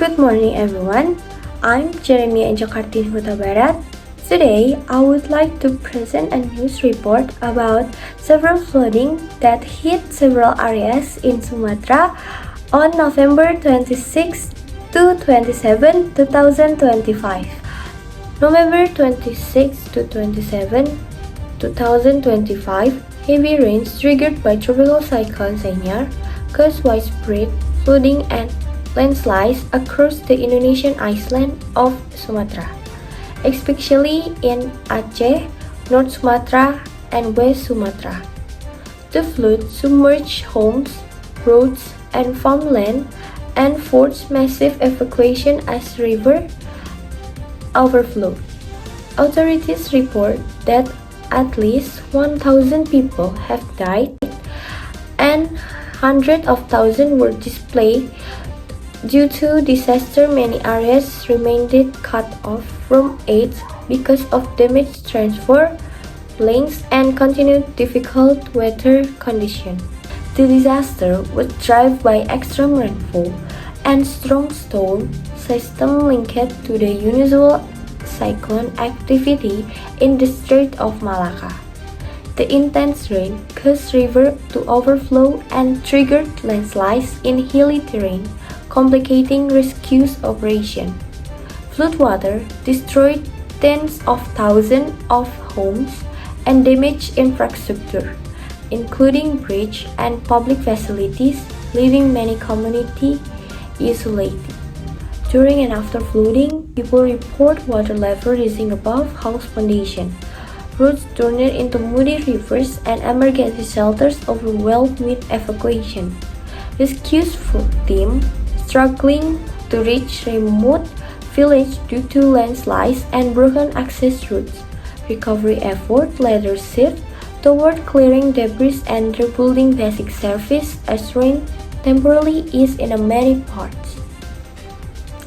Good morning everyone, I'm Jeremy Jakartin Huta Barat. Today, I would like to present a news report about several flooding that hit several areas in Sumatra on November 26 to 27, 2025. November 26 to 27, 2025, heavy rains triggered by tropical cyclone Sanyar caused widespread flooding and landslides across the Indonesian island of Sumatra, especially in Aceh, North Sumatra, and West Sumatra. The flood submerged homes, roads, and farmland and forced massive evacuation as the river overflowed. Authorities report that at least 1,000 people have died and hundreds of thousands were displaced. Due to disaster, many areas remained cut off from aid because of damaged transport lanes and continued difficult weather conditions. The disaster was driven by extreme rainfall and strong storm system linked to the unusual cyclone activity in the Strait of Malacca. The intense rain caused rivers to overflow and triggered landslides in hilly terrain, complicating rescue operations. Floodwater destroyed tens of thousands of homes and damaged infrastructure, including bridges and public facilities, leaving many communities isolated. During and after flooding, people report water level rising above house foundation. Roads turned into muddy rivers and emergency shelters overwhelmed with evacuation. Rescue teams struggling to reach remote villages due to landslides and broken access routes. Recovery efforts later shift toward clearing debris and rebuilding basic service as rain temporarily eased in many parts.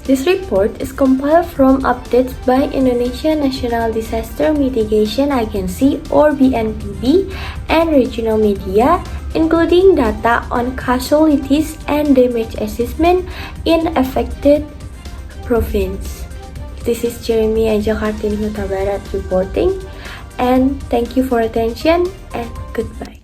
This report is compiled from updates by Indonesia National Disaster Mitigation Agency or BNPB and regional media, including data on casualties and damage assessment in affected province. This is Jeremy Jakartin Huta Barat reporting, and thank you for attention and goodbye.